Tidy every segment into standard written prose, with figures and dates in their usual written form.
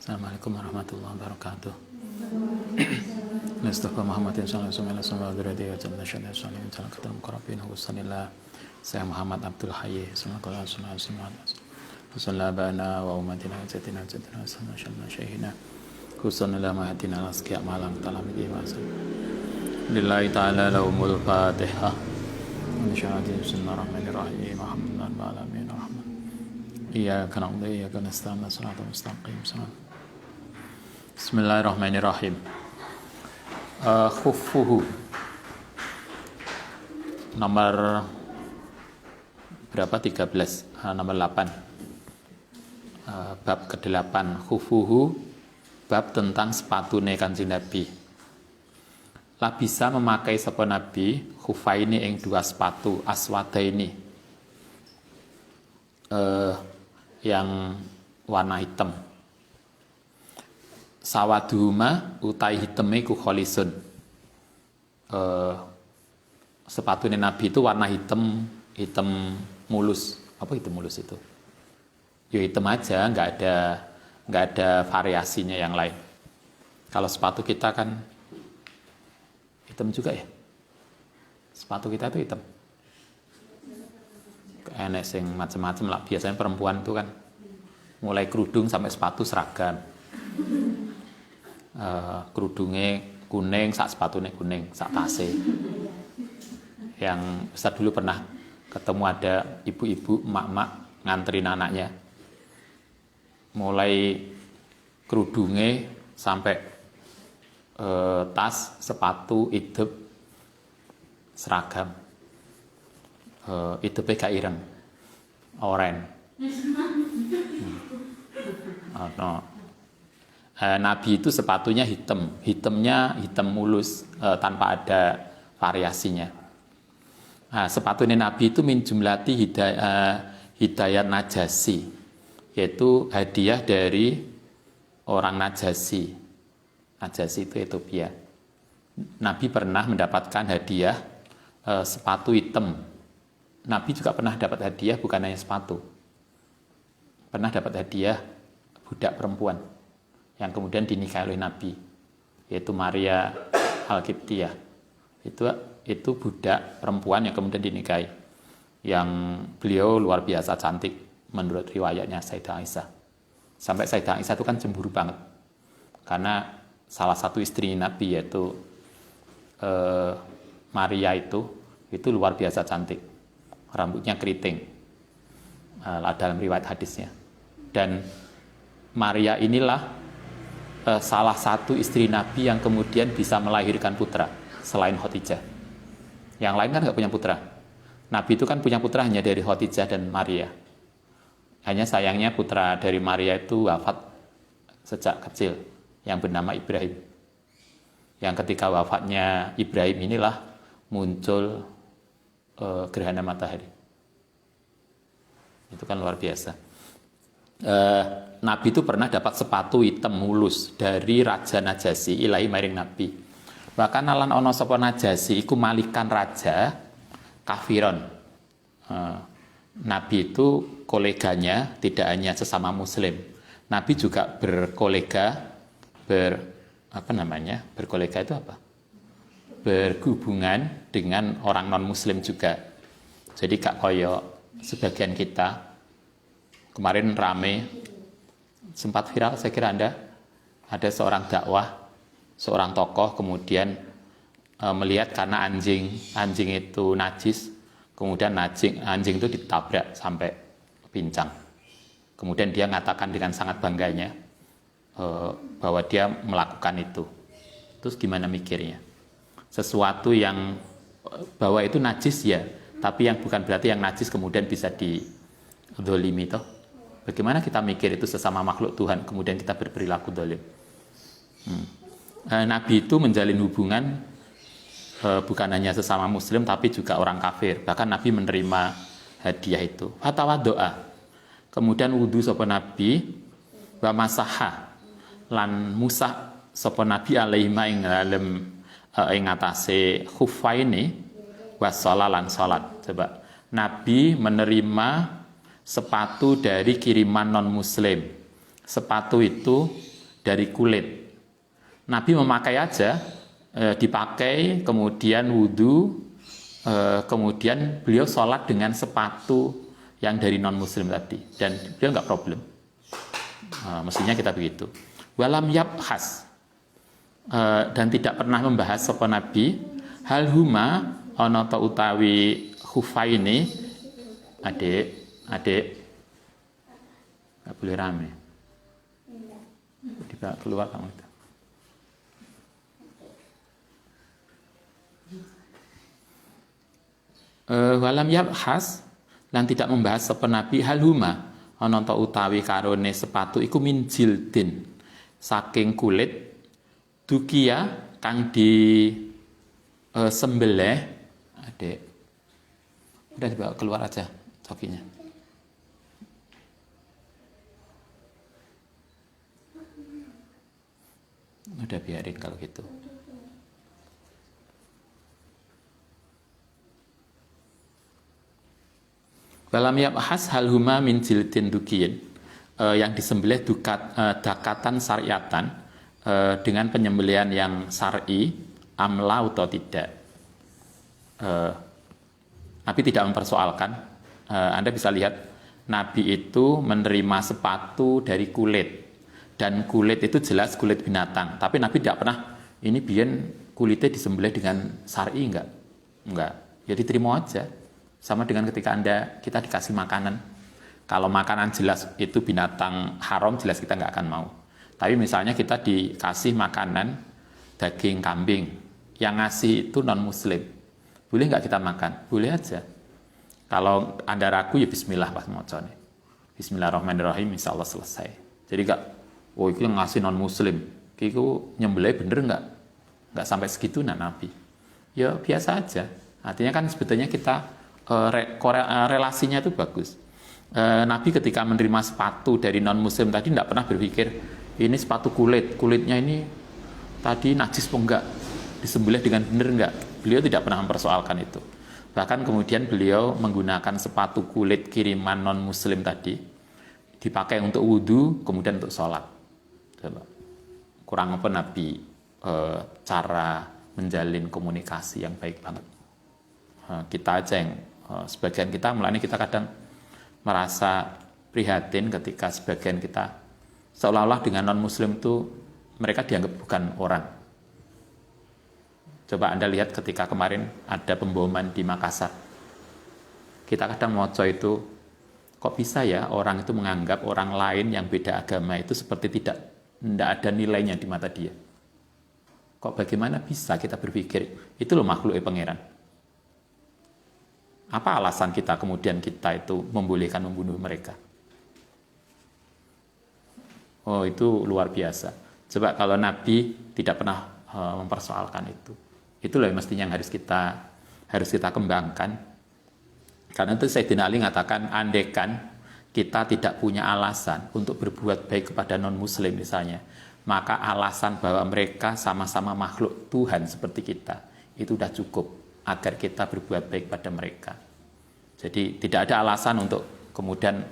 Assalamualaikum warahmatullahi wabarakatuh. Mustafa Muhammadin sallallahu alaihi wasallam radhiyallahu anhu syada sallallahu alaihi wasallam qarabin wasallallahu Saya Muhammad Abdul Hayy sallallahu alaihi wasallam sallallahu bana wa ummatina jatina jatina sallallahu syahina khusunna mahatina asqiya malam talamidi wasallam lillahi ta'ala lahumul fatihah insyaallah bismillahirrahmanirrahim alhamdulillahi alamin rahman iyyaka na'budu wa iyyaka nasta'in shiratal mustaqim Bismillahirrahmanirrahim. Khuffuhu nomor berapa? 13, nomor 8, bab ke-8. Khuffuhu, bab tentang sepatune Kanjeng Nabi. Lah bisa memakai sapa Nabi khufaini ing dua sepatu aswadaini yang warna hitam. Sawaduhuma utai hiteme ku kholisun. Sepatunya Nabi itu warna hitam, hitam mulus. Apa hitam mulus itu? Ya hitam aja, nggak ada variasinya yang lain. Kalau sepatu kita kan hitam juga ya. Sepatu kita itu hitam. Enek sing macam-macam lah. Biasanya perempuan itu kan mulai kerudung sampai sepatu seragam. Kerudungnya kuning, sak sepatunya kuning, sak tase. Yang Ustaz dulu pernah ketemu ada ibu-ibu, emak-emak nganterin anaknya. Mulai kerudungnya sampai tas, sepatu, idep, seragam. Idepnya gak ireng, oren. Nabi itu sepatunya hitam, hitamnya hitam mulus tanpa ada variasinya. Sepatunya Nabi itu min jumlati hidayat Najasi, yaitu hadiah dari orang Najasi. Najasi itu Ethiopia. Nabi pernah mendapatkan hadiah sepatu hitam. Nabi juga pernah dapat hadiah bukan hanya sepatu, pernah dapat hadiah budak perempuan yang kemudian dinikahi oleh Nabi, yaitu Maria Al-Qibtiyah. Itu budak perempuan yang kemudian dinikahi, yang beliau luar biasa cantik menurut riwayatnya Sayyidah Aisyah. Sampai Sayyidah Aisyah itu kan cemburu banget karena salah satu istri Nabi yaitu Maria itu luar biasa cantik, rambutnya keriting dalam riwayat hadisnya. Dan Maria inilah salah satu istri Nabi yang kemudian bisa melahirkan putra selain Khadijah. Yang lain kan nggak punya putra. Nabi itu kan punya putra hanya dari Khadijah dan Maria. Hanya sayangnya putra dari Maria itu wafat sejak kecil, yang bernama Ibrahim. Yang ketika wafatnya Ibrahim inilah muncul gerhana matahari. Itu kan luar biasa. Nabi itu pernah dapat sepatu hitam mulus dari Raja Najasi ilahi maring Nabi. Bahkan alan ono sapa Najasi iku malikan raja kafiron. Nabi itu koleganya tidak hanya sesama muslim. Nabi juga berkolega itu apa? Berhubungan dengan orang non muslim juga. Jadi gak koyo sebagian kita. Kemarin rame, sempat viral, saya kira Anda, ada seorang dakwah, seorang tokoh kemudian melihat karena anjing itu najis, kemudian anjing itu ditabrak sampai pincang. Kemudian dia mengatakan dengan sangat bangganya bahwa dia melakukan itu. Terus gimana mikirnya? Sesuatu yang bahwa itu najis ya, tapi yang bukan berarti yang najis kemudian bisa dizolimi toh. Bagaimana kita mikir itu sesama makhluk Tuhan, kemudian kita berperilaku dolim. Nabi itu menjalin hubungan bukan hanya sesama muslim, tapi juga orang kafir. Bahkan Nabi menerima hadiah itu. Fatawa doa. Kemudian wudhu sapa Nabi, wa masaha lan musah sapa Nabi alaihi ma ing dalem ing atase khuffaini wa sholalan salat. Coba Nabi menerima sepatu dari kiriman non muslim. Sepatu itu dari kulit. Nabi memakai aja, dipakai, kemudian wudhu, kemudian beliau sholat dengan sepatu yang dari non muslim tadi, dan beliau nggak problem. Mestinya kita begitu. Walam yabhas, dan tidak pernah membahas sapa Nabi hal huma ana ta utawi khufaini, adik nggak boleh rame, tidak keluar kamu itu. Walam yabhas, lan tidak membahas sapa Nabi hal huma ana ta utawi karone sepatu iku min jildin, saking kulit, dukia kang di sembelih, adik udah dibawa keluar aja cokinya. Udah biarin kalau gitu. Walam yabhas hal huma min jildin dukiyin, yang disembelih dakatan syariatan, dengan penyembelihan yang syar'i, amla atau tidak. Nabi tidak mempersoalkan. Anda bisa lihat Nabi itu menerima sepatu dari kulit, dan kulit itu jelas kulit binatang. Tapi Nabi tidak pernah ini biyen kulitnya disembelih dengan syar'i enggak. Ya diterima aja. Sama dengan ketika kita dikasih makanan. Kalau makanan jelas itu binatang haram, jelas kita nggak akan mau. Tapi misalnya kita dikasih makanan daging kambing, yang ngasih itu non muslim, boleh nggak kita makan? Boleh aja. Kalau Anda ragu ya bismillah pas mocone. Bismillahirrahmanirrahim, insya Allah selesai. Jadi nggak, oh itu yang ngasih non muslim, itu nyembelih bener nggak? Nggak sampai segitu Nabi. Ya biasa aja. Artinya kan sebetulnya kita relasinya itu bagus. Nabi ketika menerima sepatu dari non muslim tadi tidak pernah berpikir ini sepatu kulitnya ini tadi najis apa enggak, disembelih dengan benar enggak. Beliau tidak pernah mempersoalkan itu. Bahkan kemudian beliau menggunakan sepatu kulit kiriman non muslim tadi, dipakai untuk wudhu, kemudian untuk sholat. Coba. Kurang apa Nabi cara menjalin komunikasi yang baik banget. Kita aja yang sebagian kita mulanya kita kadang merasa prihatin ketika sebagian kita seolah-olah dengan non muslim itu mereka dianggap bukan orang. Coba Anda lihat ketika kemarin ada pemboman di Makassar, kita kadang moco itu kok bisa ya orang itu menganggap orang lain yang beda agama itu seperti tidak ada nilainya di mata dia. Kok bagaimana bisa kita berpikir itu loh makhluk pangeran. Apa alasan kita kemudian kita itu membolehkan membunuh mereka? Oh itu luar biasa. Coba kalau Nabi tidak pernah mempersoalkan itu. Itulah yang mestinya yang harus kita kembangkan. Karena itu Sayyidina Ali mengatakan, andekan kita tidak punya alasan untuk berbuat baik kepada non muslim misalnya, maka alasan bahwa mereka sama-sama makhluk Tuhan seperti kita itu sudah cukup agar kita berbuat baik pada mereka. Jadi tidak ada alasan untuk kemudian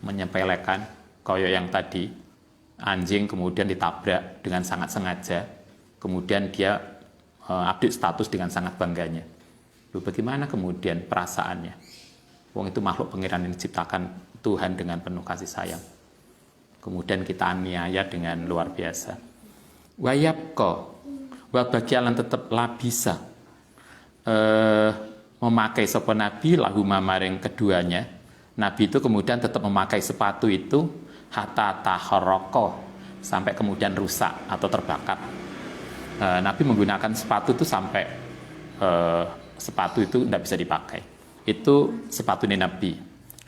menyepelekan koyo yang tadi, anjing kemudian ditabrak dengan sangat sengaja, kemudian dia update status dengan sangat bangganya. Loh, bagaimana kemudian perasaannya? Wong itu makhluk pangeran yang diciptakan Tuhan dengan penuh kasih sayang. Kemudian kita aniaya dengan luar biasa. Wayabko, wabagialan tetap labisa. Memakai sapa Nabi lahuma maring keduanya. Nabi itu kemudian tetap memakai sepatu itu hatta taharroko, sampai kemudian rusak atau terbakar. Nabi menggunakan sepatu itu sampai sepatu itu tidak bisa dipakai. Itu sepatu ini Nabi.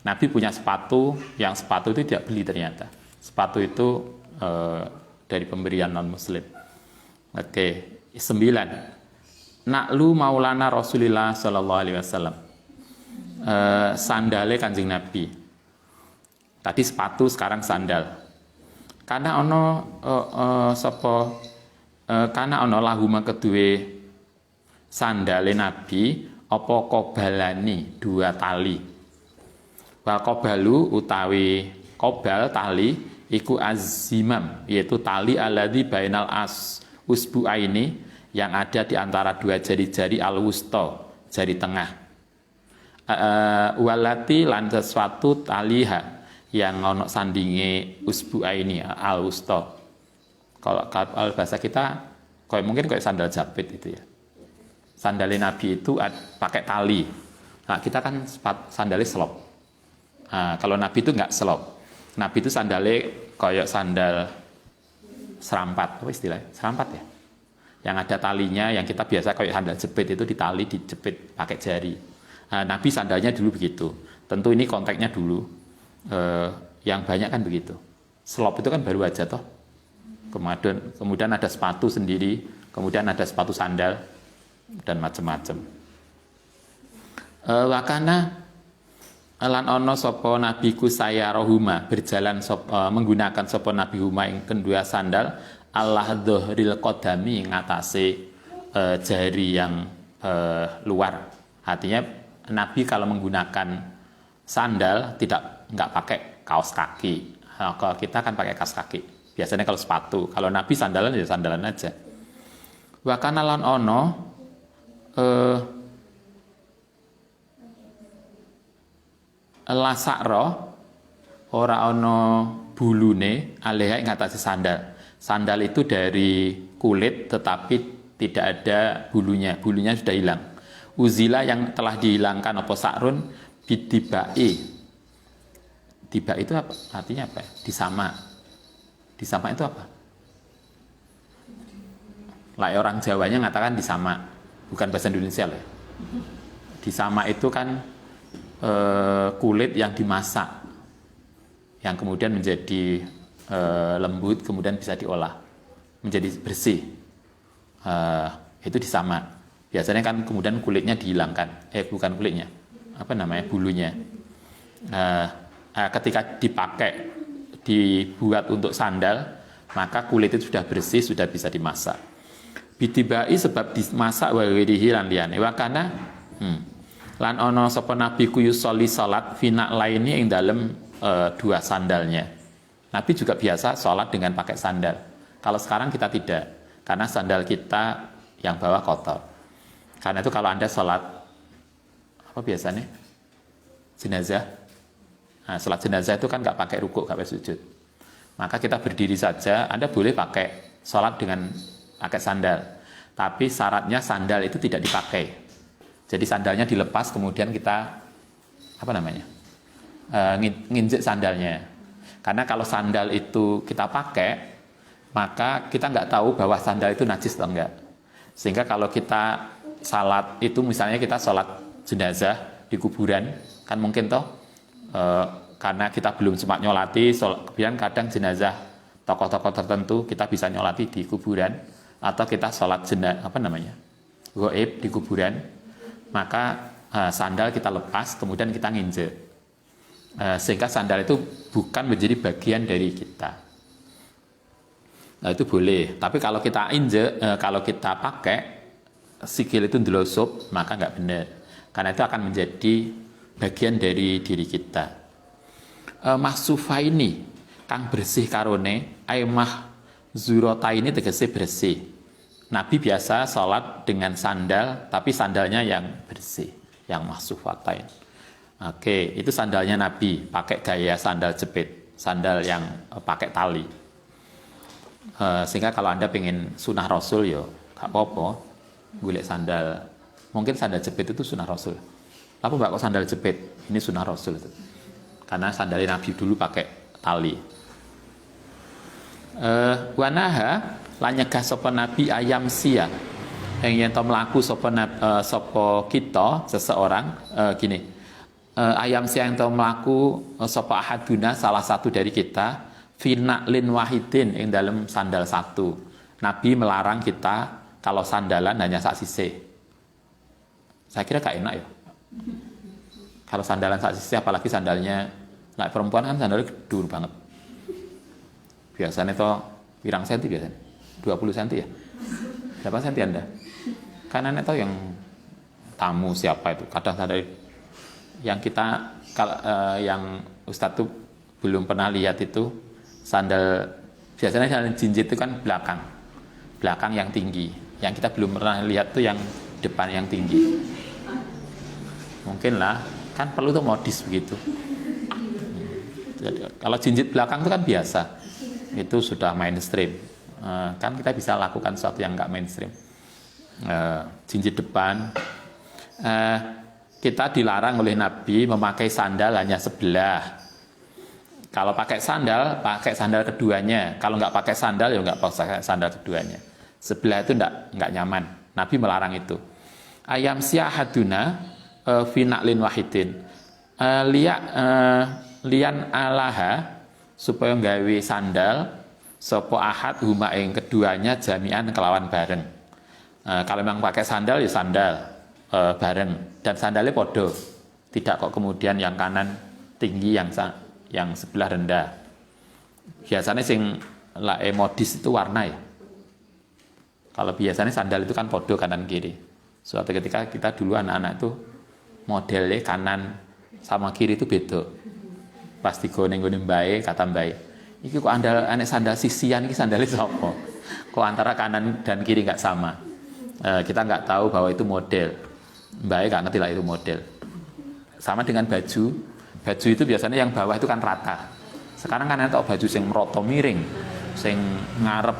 Nabi punya sepatu yang sepatu itu tidak beli ternyata. Sepatu itu dari pemberian non muslim. Oke, 9. Naklu maulana Rasulillah Shallallahu Alaihi Wasallam, sandale Kanjeng Nabi. Tadi sepatu, sekarang sandal. Karena ono karena ono lahuma kedue sandale Nabi apa kobalani, dua tali. Wa kobalu utawi kobal tali iku azimam, yaitu tali alladzi bainal usbu'aini, yang ada di antara dua jari-jari al-wusta, jari tengah. Walati lan sesuatu taliha, yang ono sandinge usbu'aini al-wusta. Kalau bahasa kita mungkin kayak sandal jepit itu ya. Sandalnya Nabi itu pakai tali. Nah, kita kan sandalnya selop. Nah, kalau Nabi itu nggak selop. Nabi itu sandalnya kayak sandal serampat. Apa istilahnya? Serampat ya? Yang ada talinya, yang kita biasa kayak sandal jepit itu ditali, dijepit pakai jari. Nah, Nabi sandalnya dulu begitu. Tentu ini konteksnya dulu. Yang banyak kan begitu. Selop itu kan baru aja toh. Kemudian ada sepatu sendiri, kemudian ada sepatu sandal, dan macam-macam. Wakana lan ono sopo nabiku saya rohuma, berjalan menggunakan sopo nabi huma yang kedua sandal Allah dhohril qodami, ngatasi jari yang luar. Artinya Nabi kalau menggunakan sandal nggak pakai kaos kaki. Kalau kita kan pakai kaos kaki. Biasanya kalau sepatu, kalau Nabi sandalan ya sandalan aja. Wakana lan ono lasakro ora ono bulune aleha ing atase sandal. Sandal itu dari kulit tetapi tidak ada bulunya. Bulunya sudah hilang. Uzila yang telah dihilangkan apa sakrun bitibai. Tiba itu apa? Artinya apa? Disama. Disama itu apa? Lah orang Jawanya mengatakan disama, bukan bahasa Indonesia lah. Disama itu kan kulit yang dimasak, yang kemudian menjadi lembut, kemudian bisa diolah menjadi bersih. Itu disama. Biasanya kan kemudian kulitnya dihilangkan. Bukan kulitnya, apa namanya, bulunya. Ketika dibuat untuk sandal, maka kulit itu sudah bersih, sudah bisa dimasak. Bitibai sebab dimasak wa wirihi lan liyane. Wa kana lan ono sapa nabi ku yusolli salat fina lainnya ing dalem dua sandalnya. Nabi juga biasa salat dengan pakai sandal. Kalau sekarang kita tidak, karena sandal kita yang bawah kotor. Karena itu kalau Anda salat apa biasanya? Jenazah. Nah, salat jenazah itu kan nggak pakai rukuk, nggak pakai sujud. Maka kita berdiri saja, Anda boleh pakai salat dengan pakai sandal. Tapi syaratnya sandal itu tidak dipakai. Jadi sandalnya dilepas, kemudian kita apa namanya? Nginjek sandalnya. Karena kalau sandal itu kita pakai, maka kita nggak tahu bahwa sandal itu najis atau enggak. Sehingga kalau kita salat itu, misalnya kita salat jenazah di kuburan, kan mungkin toh karena kita belum sempat nyolati, kemudian kadang jenazah tokoh-tokoh tertentu kita bisa nyolati di kuburan, atau kita sholat gaib di kuburan, maka sandal kita lepas, kemudian kita nginjek, sehingga sandal itu bukan menjadi bagian dari kita. Nah, itu boleh. Tapi kalau kita injek, kalau kita pakai sikil itu ndelosup, maka nggak benar, karena itu akan menjadi bagian dari diri kita. Mahsufa ini kang bersih karone aimah zurota ini tegese bersih. Nabi biasa sholat dengan sandal, tapi sandalnya yang bersih, yang mahsufatain. Oke, itu sandalnya Nabi, pakai gaya sandal jepit, sandal yang pakai tali. Sehingga kalau Anda pengen sunnah Rasul, ya gak apa-apa, golek sandal. Mungkin sandal jepit itu sunnah Rasul. Apa mbak kok sandal jepit? Ini sunnah Rasul. Karena sandalnya Nabi dulu pakai tali. Wanaha lan nyegah sapa nabi ayam sia yang yen to mlaku sapa kita seseorang ayam sia yang to mlaku sapa ahaduna salah satu dari kita fina lin wahidin ing dalam sandal satu. Nabi melarang kita kalau sandalan hanya sak sisih. Saya kira gak enak ya kalau sandalan sak sisih, apalagi sandalnya perempuan kan sandalnya dur banget. Biasanya itu pirang senti biasanya? 20 senti ya? Berapa senti Anda? Kanan itu yang tamu siapa itu? Kadang ada yang kita yang Ustadz tuh belum pernah lihat itu Sandal biasanya sandal jinjit itu kan belakang yang tinggi. Yang kita belum pernah lihat tuh yang depan yang tinggi. Mungkin lah, kan perlu tuh modis begitu. Jadi, kalau jinjit belakang itu kan biasa, itu sudah mainstream. Kan kita bisa lakukan sesuatu yang nggak mainstream. Jinjit depan, kita dilarang oleh Nabi memakai sandal hanya sebelah. Kalau pakai sandal keduanya. Kalau nggak pakai sandal, ya nggak pakai sandal keduanya. Sebelah itu nggak nyaman. Nabi melarang itu. Ayam siahaduna finaklin wahidin. Lian alaha supaya nggawe sandal sopo ahad huma ing keduanya jami'an kelawan bareng. Kalau memang pakai sandal ya sandal bareng, dan sandalnya podo. Tidak kok kemudian yang kanan tinggi, yang sebelah rendah. Biasanya sing modis itu warna ya. Kalau biasanya sandal itu kan podo kanan kiri. Suatu ketika kita dulu anak-anak itu modelnya kanan sama kiri itu beda. Pas digone nggone mbae kata mbae, iki kok anek sandal sisian, iki sandalnya sapa? Kok antara kanan dan kiri nggak sama? Kita nggak tahu bahwa itu model. Mbae nggak ngerti lah itu model. Sama dengan baju. Baju itu biasanya yang bawah itu kan rata. Sekarang kan ada baju sing meroto miring, sing ngarep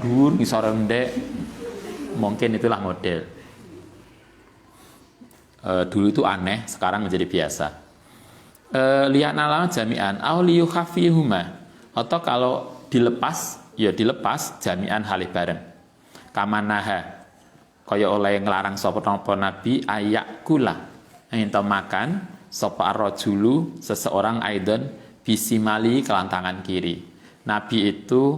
dhuwur ngisor ndek. Mungkin itulah model. Dulu itu aneh, sekarang menjadi biasa. Liyana lama jami'an aw liyukhafihuma, atau kalau dilepas ya dilepas jami'an halih bareng. Kamanaha kaya oleh ngelarang sapa Nabi ayak kula ento makan sapa ar-rajulu seseorang aidon bisimali kelan tangan kiri. Nabi itu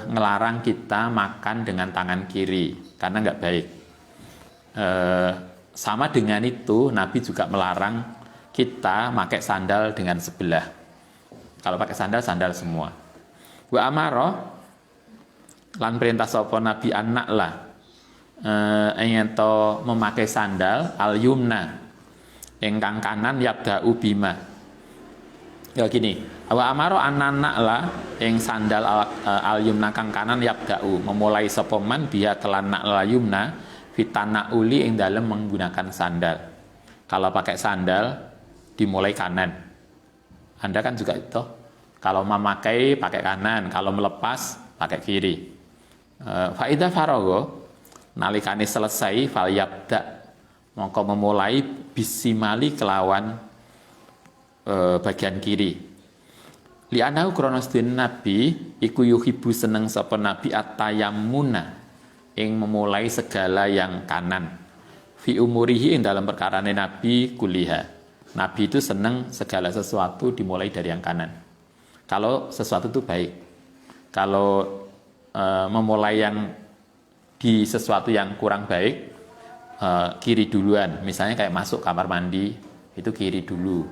ngelarang kita makan dengan tangan kiri karena nggak baik. Sama dengan itu Nabi juga melarang kita pakai sandal dengan sebelah. Kalau pakai sandal semua. Wa amaro lan perintah sapa Nabi anak lah ento memakai sandal al yumna ingkang kanan yabda ubima. Ya gini, wa amaro anak lah ing sandal al yumna kang kanan yabda'u memulai sapa man biya kelan al yumna fitana uli ing dalem menggunakan sandal. Kalau pakai sandal dimulai kanan. Anda kan juga itu. Kalau memakai pakai kanan, kalau melepas pakai kiri. Faida farogo nalikane selesai fal yabda mongko memulai bisimali kelawan bagian kiri. Li'anahu kronos din Nabi iku yuhibu seneng sapa Nabi at-tayammuna ing memulai segala yang kanan. Fi umurihi ing dalam perkarane Nabi kuliha. Nabi itu seneng segala sesuatu dimulai dari yang kanan. Kalau sesuatu itu baik. Kalau memulai yang di sesuatu yang kurang baik, kiri duluan. Misalnya kayak masuk kamar mandi, itu kiri dulu.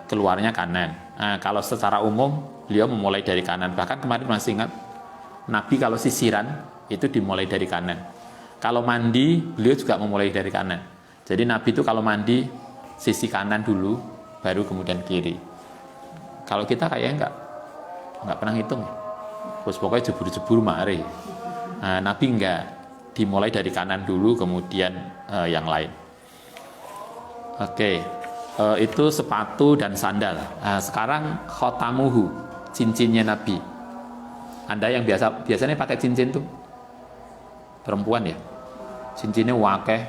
Keluarnya kanan. Kalau secara umum, beliau memulai dari kanan. Bahkan kemarin masih ingat, Nabi kalau sisiran, itu dimulai dari kanan. Kalau mandi, beliau juga memulai dari kanan. Jadi Nabi itu kalau mandi, sisi kanan dulu, baru kemudian kiri. Kalau kita kayaknya nggak pernah hitung. Terus pokoknya jebur-jebur mari. Nabi enggak, dimulai dari kanan dulu, kemudian yang lain. Oke, itu sepatu dan sandal. Sekarang khotamuhu, cincinnya Nabi. Anda yang biasanya pakai cincin tuh perempuan ya, cincinnya wakeh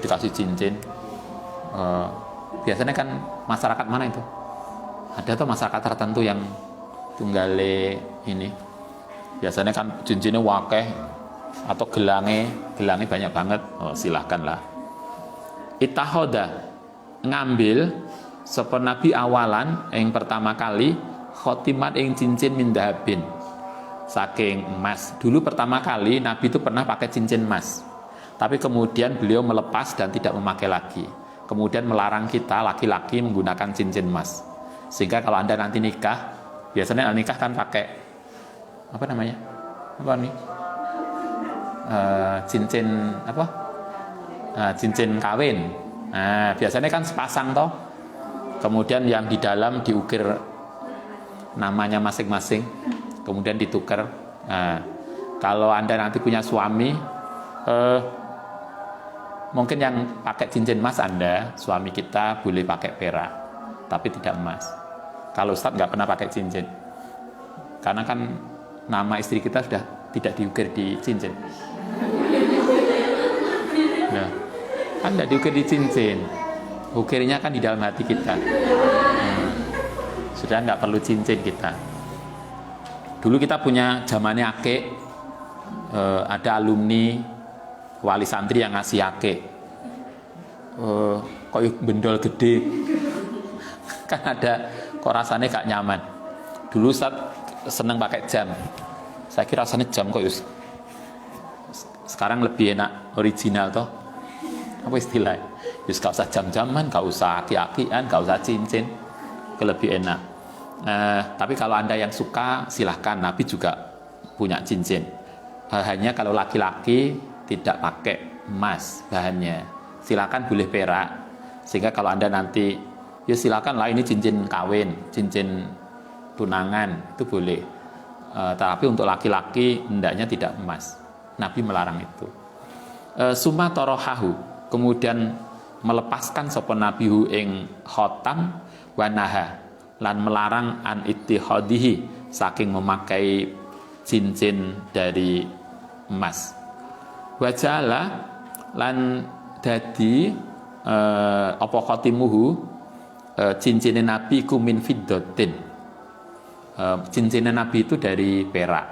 dikasih cincin. Biasanya kan masyarakat mana itu? Ada tuh masyarakat tertentu yang tunggale ini. Biasanya kan cincinnya wakeh atau gelangnya banyak banget. Silahkanlah. Itahoda ngambil sapa Nabi awalan yang pertama kali khotimat yang cincin min dahabin saking emas. Dulu pertama kali Nabi itu pernah pakai cincin emas. Tapi kemudian beliau melepas dan tidak memakai lagi. Kemudian melarang kita laki-laki menggunakan cincin emas. Sehingga kalau Anda nanti nikah, biasanya nikah kan pakai apa namanya? Apa nih? Cincin apa? Cincin kawin. Biasanya kan sepasang toh. Kemudian yang di dalam diukir namanya masing-masing, kemudian ditukar. Nah, kalau Anda nanti punya suami, mungkin yang pakai cincin emas Anda, suami kita boleh pakai perak, tapi tidak emas. Kalau Ustadz nggak pernah pakai cincin, karena kan nama istri kita sudah tidak diukir di cincin. Nah, kan tidak diukir di cincin, ukirnya kan di dalam hati kita. Sudah nggak perlu cincin kita. Dulu kita punya zamannya akik, ada alumni wali santri yang ngasih akik, kok bendol gede, kan ada, kok rasanya gak nyaman. Dulu Ustaz seneng pakai jam, saya kira rasanya jam kok Yus. Sekarang lebih enak original toh, apa istilahnya? Yus gak usah jam-jaman, gak usah aki-akian, gak usah cincin, lebih enak. Tapi kalau Anda yang suka silahkan, Nabi juga punya cincin. Hanya kalau laki-laki tidak pakai emas bahannya, silakan boleh perak. Sehingga kalau Anda nanti, ya silakan lah ini cincin kawin, cincin tunangan, itu boleh. Tapi untuk laki-laki hendaknya tidak emas. Nabi melarang itu. Summa torohahu, kemudian melepaskan sapa Nabi hu ing khotam wanaha, lan melarang an ittihadihi, saking memakai cincin dari emas. Wajala lan dadi apa khatimuhu, cincin Nabi ku min fiddatin, cincin Nabi itu dari perak.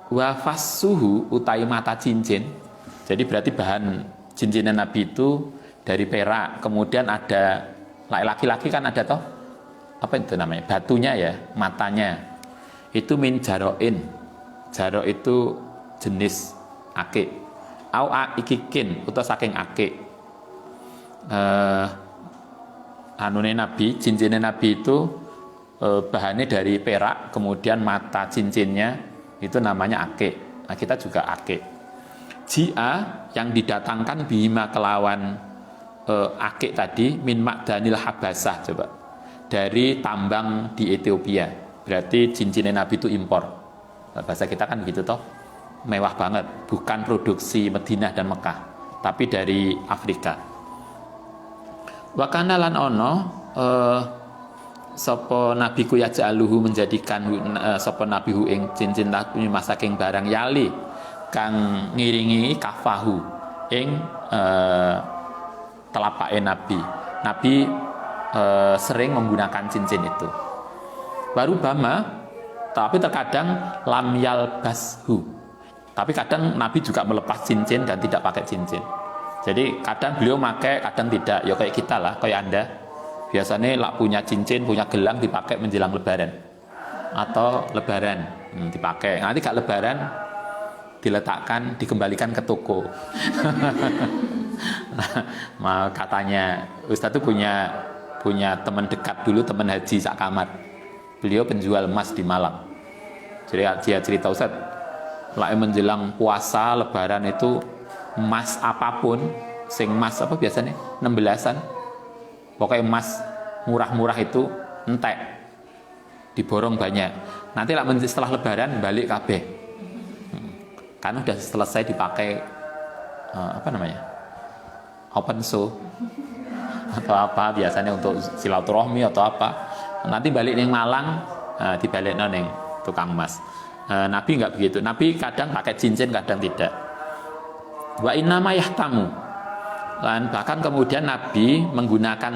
Wa fassuhu utai mata cincin, jadi berarti bahan cincin Nabi itu dari perak. Kemudian ada laki-laki kan ada toh, apa itu namanya, batunya ya, matanya itu min jaroin. Jaro itu jenis akik, au ikikin atau saking akik. Anune Nabi, cincinnya Nabi itu bahannya dari perak, kemudian mata cincinnya itu namanya akik. Nah, kita juga akik. Jia yang didatangkan bima kelawan akik tadi min makdanil habasah, coba dari tambang di Ethiopia. Berarti cincinnya Nabi itu impor. Bahasa kita kan begitu toh, mewah banget, bukan produksi Madinah dan Mekah, tapi dari Afrika. Wakana lan ono sapa nabi ku yaj'aluhu, menjadikan sapa nabi hu ing cincin takuni masaking barang yali kang ngiringi kafahu ing telapake nabi. Nabi sering menggunakan cincin itu. Baru bama, tapi terkadang lam yalbashu, tapi kadang Nabi juga melepas cincin dan tidak pakai cincin. Jadi kadang beliau pakai, kadang tidak. Ya kayak kita lah, kayak Anda. Biasanya lah punya cincin, punya gelang dipakai menjelang Lebaran, atau Lebaran dipakai. Nanti gak Lebaran diletakkan, dikembalikan ke toko. Nah, katanya Ustadz itu punya teman dekat dulu, teman haji sak kamar. Beliau penjual emas di Malang. Jadi dia cerita, Ustaz, lah menjelang puasa Lebaran itu emas apapun, sing emas apa biasanya 16-an, pokoknya emas murah-murah itu entek, diborong banyak. Nanti lah setelah Lebaran balik kabeh, kan udah selesai dipakai apa namanya, open show atau apa biasanya untuk silaturahmi atau apa. Nanti balik ning Malang, dibalik neng tukang emas. Nabi nggak begitu. Nabi kadang pakai cincin, kadang tidak. Wa innama yahtamu, dan bahkan kemudian Nabi menggunakan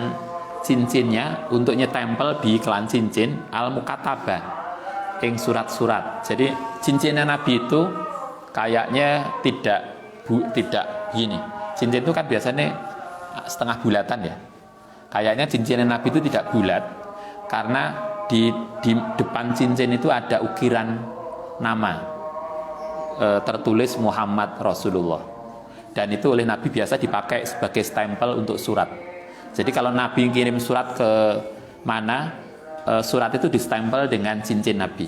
cincinnya untuk nyetempel di kelan cincin al mukatabah, ing surat-surat. Jadi cincinnya Nabi itu kayaknya tidak gini. Cincin itu kan biasanya setengah bulatan ya. Kayaknya cincinnya Nabi itu tidak bulat, karena di depan cincin itu ada ukiran nama, tertulis Muhammad Rasulullah, dan itu oleh Nabi biasa dipakai sebagai stempel untuk surat. Jadi kalau Nabi kirim surat ke mana, surat itu distempel dengan cincin Nabi.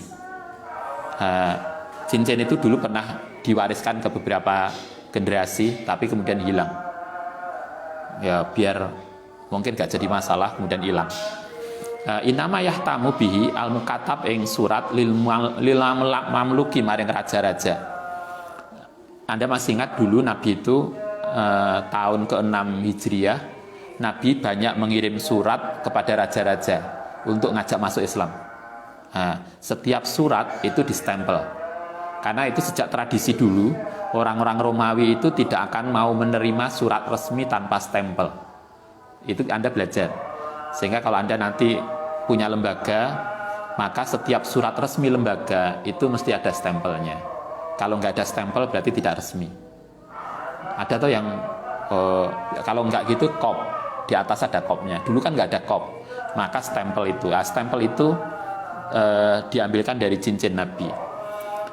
Cincin itu dulu pernah diwariskan ke beberapa generasi, tapi kemudian hilang. Ya biar mungkin gak jadi masalah, kemudian hilang. Inama yahtamu bihi al mukatab ing surat lil mamluki maring raja-raja. Anda masih ingat dulu Nabi itu tahun ke-6 Hijriah, Nabi banyak mengirim surat kepada raja-raja untuk ngajak masuk Islam. Setiap surat itu distempel. Karena itu sejak tradisi dulu, orang-orang Romawi itu tidak akan mau menerima surat resmi tanpa stempel. Itu Anda belajar. Sehingga kalau Anda nanti punya lembaga, maka setiap surat resmi lembaga itu mesti ada stempelnya. Kalau nggak ada stempel berarti tidak resmi. Ada tuh yang kalau nggak gitu kop, di atas ada kopnya. Dulu kan nggak ada kop, maka stempel itu. Stempel itu diambilkan dari cincin Nabi.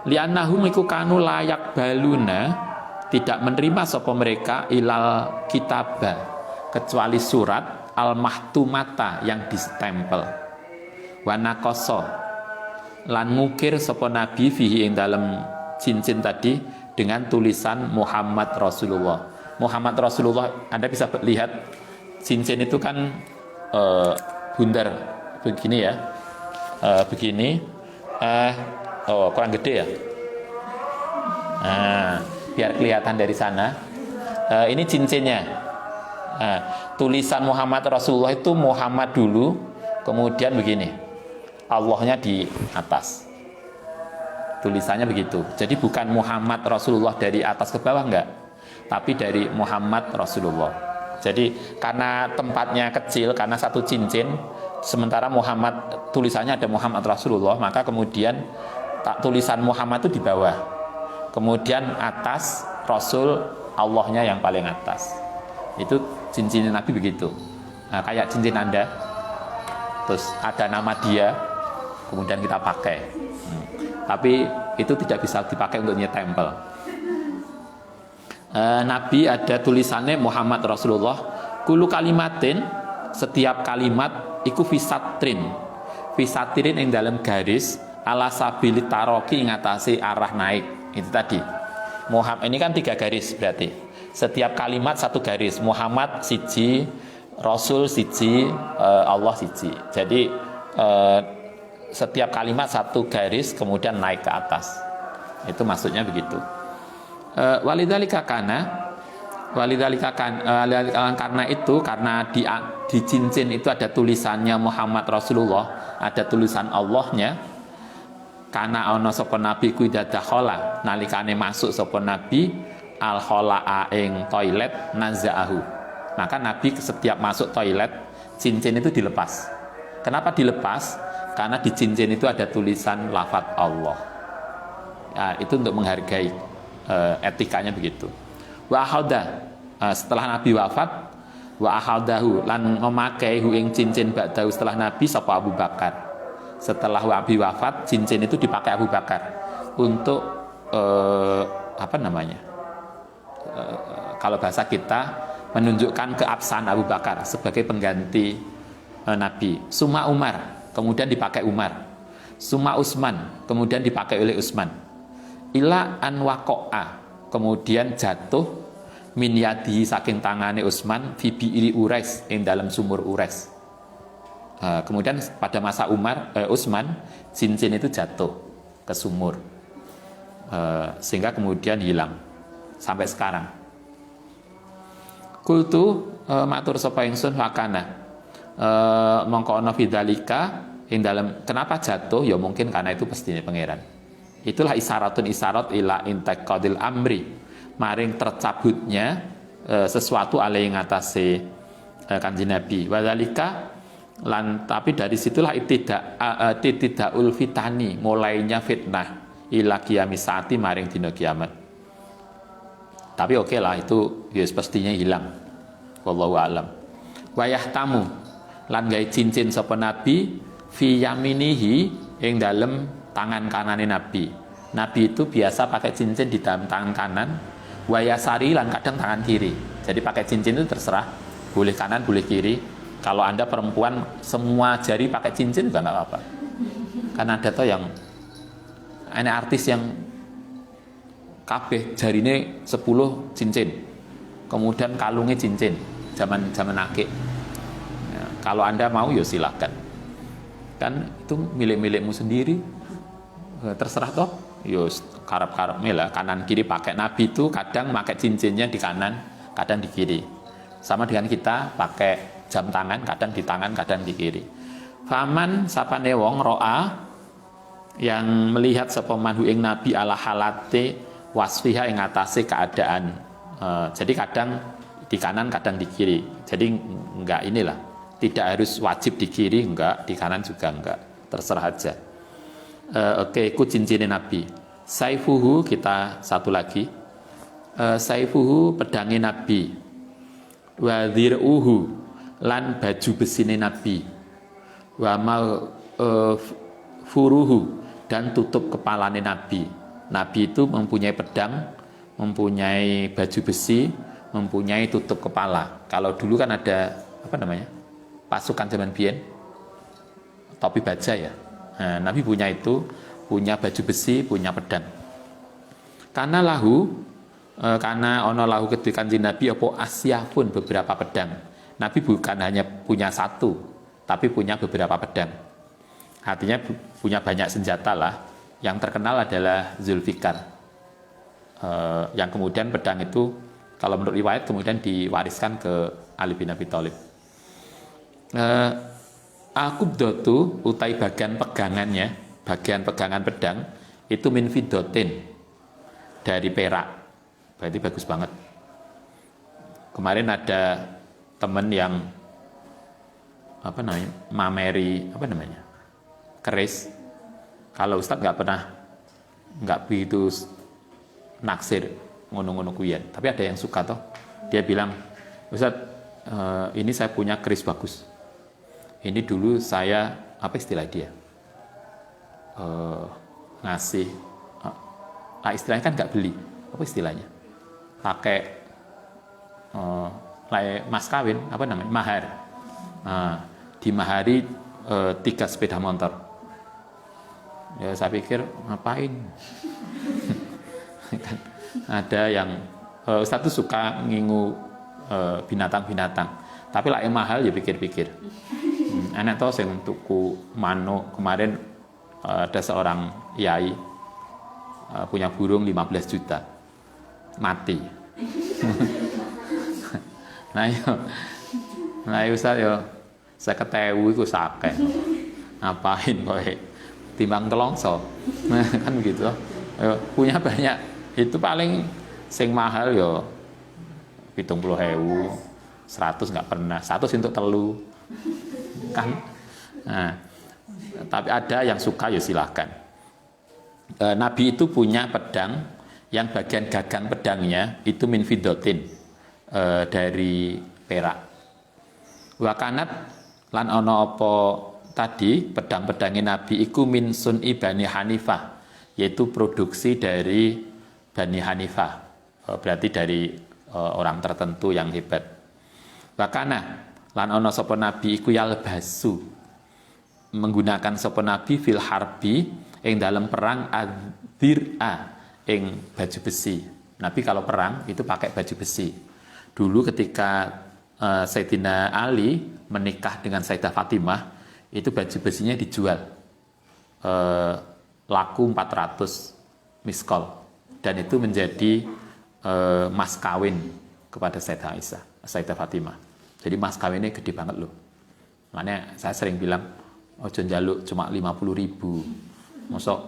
Li'annahum iku kanu layak baluna, tidak menerima sapa mereka ilal kitabah, kecuali surat al-mahtumata yang distempel. Wa naqasa lan ngukir sapa Nabi fihi ing dalam cincin tadi dengan tulisan Muhammad Rasulullah. Muhammad Rasulullah, Anda bisa lihat cincin itu kan bundar begini ya. Begini. Kurang gede ya. Biar kelihatan dari sana. Ini cincinnya. Tulisan Muhammad Rasulullah itu Muhammad dulu, kemudian begini, Allahnya di atas, tulisannya begitu. Jadi bukan Muhammad Rasulullah dari atas ke bawah, enggak, tapi dari Muhammad Rasulullah. Jadi karena tempatnya kecil, karena satu cincin, sementara Muhammad tulisannya ada Muhammad Rasulullah, maka kemudian tulisan Muhammad itu di bawah, kemudian atas Rasul, Allahnya yang paling atas. Itu cincin Nabi begitu. Kayak cincin Anda, terus ada nama dia, kemudian kita pakai. Tapi itu tidak bisa dipakai untuk nyetempel. Nabi ada tulisannya Muhammad Rasulullah. Kulu kalimatin, setiap kalimat iku fisatrin yang dalam garis ala sabilit taroki ngatasi arah naik. Itu tadi Muhammad, ini kan 3 garis berarti. Setiap kalimat 1 garis, Muhammad siji, Rasul siji, Allah siji. Jadi setiap kalimat 1 garis kemudian naik ke atas. Itu maksudnya begitu. Walidzalika karena itu, karena di cincin itu ada tulisannya Muhammad Rasulullah, ada tulisan Allahnya. Karena ana sapa nabi ku idadakhala, nalikane masuk sapa nabi al-kholaa ing toilet nazaahu, maka Nabi setiap masuk toilet cincin itu dilepas. Kenapa dilepas? Karena di cincin itu ada tulisan lafadz Allah. Itu untuk menghargai, etikanya begitu. Wa ahada, setelah Nabi wafat, wa ahadahu lan memakai hu ing cincin ba'dahu setelah Nabi sapa Abu Bakar. Setelah Nabi wafat, cincin itu dipakai Abu Bakar untuk kalau bahasa kita menunjukkan keabsahan Abu Bakar sebagai pengganti Nabi. Suma Umar, kemudian dipakai Umar. Suma Utsman, kemudian dipakai oleh Utsman. Ila an waqa'a, kemudian jatuh min yadi saking tangane Utsman fi bi'ri Urais ing dalam sumur Urais. Kemudian pada masa Utsman, cincin itu jatuh ke sumur, sehingga kemudian hilang sampai sekarang. Kultu matur sapa ingsun fakana, mongko ana fidzalika ing dalam kenapa jatuh, ya mungkin karena itu pestine pangeran. Itulah isyaratun isyarat ila intaqadil amri, maring tercabutnya sesuatu alai ngatasi Kanjeng Nabi. Wadzalika lan, tapi dari situlah tidakul fitani, mulainya fitnah ila qiyamis saati maring dina kiamat. Tapi oke lah, itu ya pastinya hilang. Wallahu a'lam. Wayah tamu lan gawe cincin sapa Nabi fi yaminihi ing dalem tangan kanane Nabi. Nabi itu biasa pakai cincin di dalam tangan kanan, wayasari lan kadang tangan kiri. Jadi pakai cincin itu terserah, boleh kanan boleh kiri. Kalau Anda perempuan semua jari pakai cincin juga nggak apa-apa. Karena ada tuh yang ini artis yang kabeh jarine 10 cincin, kemudian kalungnya cincin zaman akik. Ya, kalau Anda mau ya silakan. kan itu milik-milikmu sendiri, terserah toh. Yo karep-karepnya lah, kanan kiri pakai. Nabi itu kadang pakai cincinnya di kanan, kadang di kiri. Sama dengan kita pakai jam tangan, kadang di tangan, kadang di kiri. Faman sapane wong ro'a yang melihat sapa manhu ing nabi ala halate wasfiha ing atase keadaan. Jadi kadang di kanan, kadang di kiri. Jadi enggak inilah, tidak harus wajib di kiri, enggak, di kanan juga enggak, terserah aja. Oke, itu cincinnya Nabi. Saifuhu, kita satu lagi. Saifuhu, pedangnya Nabi. Wadhir'uhu, lan baju besine Nabi. Wamal furuhu, dan tutup kepalanya Nabi. Nabi itu mempunyai pedang, mempunyai baju besi, mempunyai tutup kepala. Kalau dulu kan ada apa namanya, pasukan zaman biyen, topi baja ya. Nah, Nabi punya itu, punya baju besi, punya pedang. Karena ono lahu kedue Kanjeng Nabi apa asyafun, beberapa pedang. Nabi bukan hanya punya satu, tapi punya beberapa pedang. Artinya punya banyak senjata lah. Yang terkenal adalah Zulfikar. Yang kemudian pedang itu, kalau menurut riwayat kemudian diwariskan ke Ali bin Abi Thalib. Al-Qubdatu utai bagian pegangannya, bagian pegangan pedang itu min fiddatin, dari perak. Berarti bagus banget. Kemarin ada teman yang apa namanya, mameri apa namanya, keris. Kalau Ustadz nggak begitu naksir ngono-ngono kuyen, tapi ada yang suka toh. Dia bilang, Ustadz, ini saya punya keris bagus. Ini dulu saya, apa istilah dia, ngasih, istilahnya kan nggak beli, apa istilahnya, pakai mas kawin, apa namanya, mahar. Dimahari 3 sepeda motor. Ya saya pikir ngapain? Kan ada yang Ustadz tuh suka ngingu binatang-binatang, tapi lah yang mahal ya pikir-pikir. Enak toh sing tuku manuk. Kemarin ada seorang yai punya burung 15 juta mati. Nah Ustaz yo 50.000 iku sakeh. Ngapain kowe timbang telongso. Kan gitu. Yo, punya banyak. Itu paling sing mahal yo 70.000, 100 nggak pernah, 100 untuk telu. Kan. Nah, tapi ada yang suka ya silahkan. Nabi itu punya pedang yang bagian gagang pedangnya itu min fiddatin, dari perak. Wakanat lan ono apa tadi pedang-pedangnya Nabi iku min sun'i Bani Hanifah, yaitu produksi dari Bani Hanifah, berarti dari orang tertentu yang hebat. Wakana lan ono sapa Nabi iku yalbasu, menggunakan sapa Nabi fil harbi ing dalam perang adzir'a, ing baju besi. Nabi kalau perang itu pakai baju besi. Dulu ketika Sayyidina Ali menikah dengan Sayyidah Fatimah, itu baju besinya dijual, laku 400 miskol, dan itu menjadi mas kawin kepada Sayyidah Aisyah, Sayyidah Fatimah. Jadi mas kawinnya gede banget loh. Makanya saya sering bilang, ojo njaluk cuma 50.000, mosok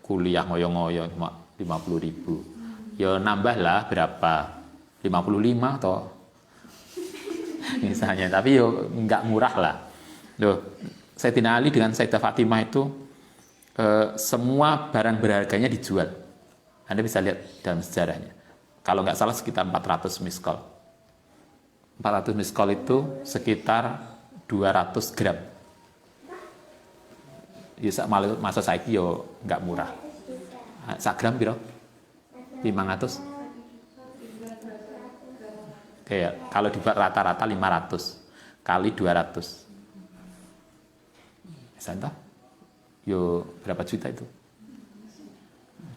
kuliah ngoyo-ngoyo cuma 50.000, ya nambah lah berapa, 55 toh misalnya, tapi yo nggak murah lah. Loh, Sayyidina Ali dengan Sayyidah Fatimah itu semua barang berharganya dijual. Anda bisa lihat dalam sejarahnya. Kalau nggak salah sekitar 400 miskol. 400 miskol itu sekitar 200 gram. Ya masa saiki yo nggak murah. Sak gram piro? 500. Kayak kalau dibuat rata-rata 500 kali 200. Misalnya yo berapa juta itu?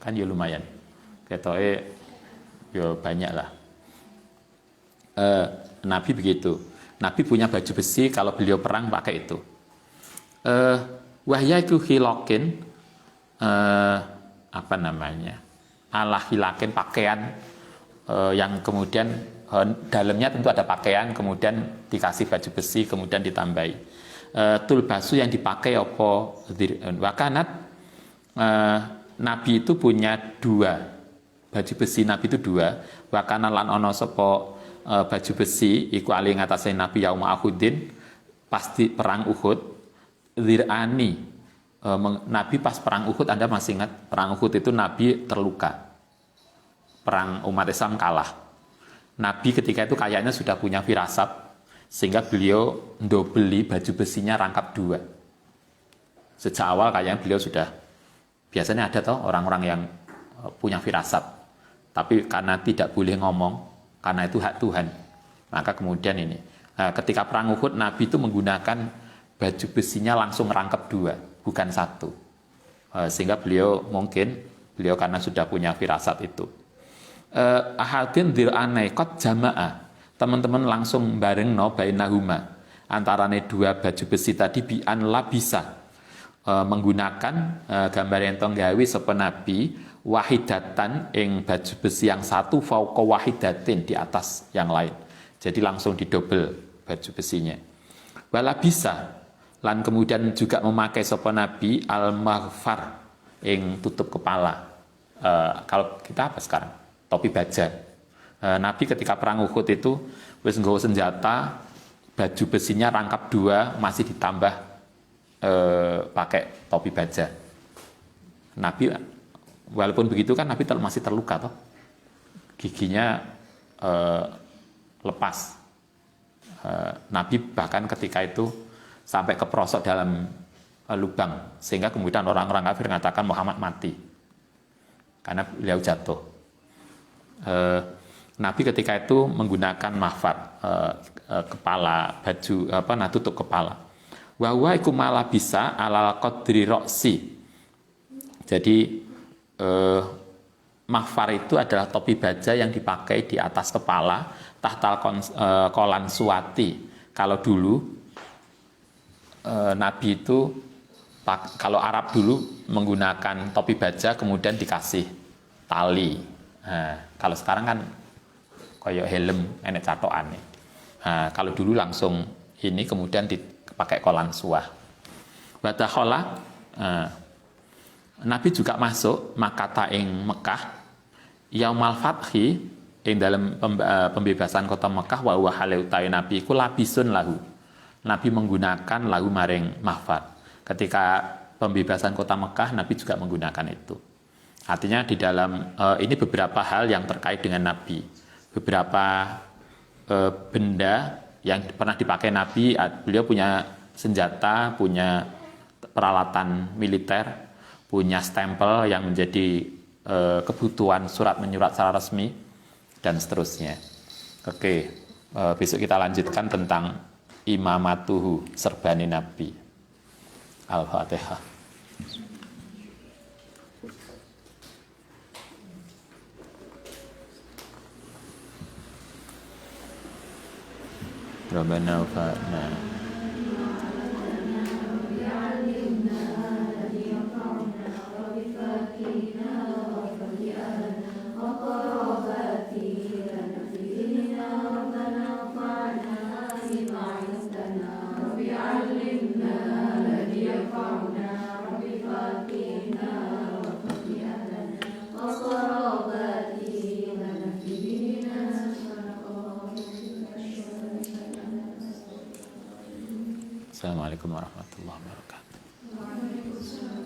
Kan yo lumayan. Ketoke yo banyak lah. Nabi begitu. Nabi punya baju besi, kalau beliau perang pakai itu. Wahya iku khilokin, apa namanya, ala hilakin pakaian, yang kemudian dalamnya tentu ada pakaian, kemudian dikasih baju besi, kemudian ditambahi tulbasu yang dipakai opo wakanat. Nabi itu punya dua baju besi, Nabi itu dua. Wakana lan ono sopo baju besi iku ali ngatasé Nabi yauma Uhudin, pasti perang Uhud. Zir'ani, Nabi pas perang Uhud, Anda masih ingat perang Uhud itu Nabi terluka, perang umat Islam kalah. Nabi ketika itu kayaknya sudah punya firasat, sehingga beliau ndobeli baju besinya rangkap dua. Sejak awal kayaknya beliau sudah, biasanya ada toh orang-orang yang punya firasat, tapi karena tidak boleh ngomong, karena itu hak Tuhan, maka kemudian ini, ketika perang Uhud Nabi itu menggunakan baju besinya langsung rangkap dua, bukan satu, sehingga beliau karena sudah punya firasat itu. Ahadin dir'anai qad jama'a, teman-teman langsung bareng no bainahuma, antarane dua baju besi tadi, bi'an la bisa, menggunakan gambar yang gawe sapa Nabi wahidatan ing baju besi yang satu fauqa wahidatin, di atas yang lain, jadi langsung didobel baju besinya. Wala bisa lan kemudian juga memakai sapa Nabi al-maghfar ing tutup kepala, kalau kita apa sekarang, topi baja. Nabi ketika perang Uhud itu wis nggawa senjata, baju besinya rangkap dua, masih ditambah pakai topi baja. Nabi walaupun begitu kan Nabi masih terluka toh, giginya lepas. Nabi bahkan ketika itu sampai keprosok dalam lubang, sehingga kemudian orang-orang kafir mengatakan Muhammad mati karena beliau jatuh. Nabi ketika itu menggunakan mahfar, kepala baju tutup kepala. Wa huwa iku malah bisa alal qadri roksi. Jadi mahfar itu adalah topi baja yang dipakai di atas kepala, tahtal kolan suwati. Kalau dulu Nabi itu, kalau Arab dulu menggunakan topi baja kemudian dikasih tali. Kalau sekarang kan kayak helm enek catokane. Kalau dulu langsung ini kemudian dipakai kolan suah. Wadakhala, Nabi juga masuk Makata ing Mekah yaumal fathi, ing dalam pembebasan kota Mekah, wa huwa hale utawi Nabi iku labisun lahu. Nabi menggunakan lahu maring mahfad. Ketika pembebasan kota Mekah Nabi juga menggunakan itu. Artinya di dalam ini beberapa hal yang terkait dengan Nabi. Beberapa benda yang pernah dipakai Nabi, beliau punya senjata, punya peralatan militer, punya stempel yang menjadi kebutuhan surat menyurat secara resmi, dan seterusnya. Oke, besok kita lanjutkan tentang imamatuhu, serbani Nabi. Al-Fatihah. Rabbana fa'na Assalamualaikum warahmatullahi wabarakatuh.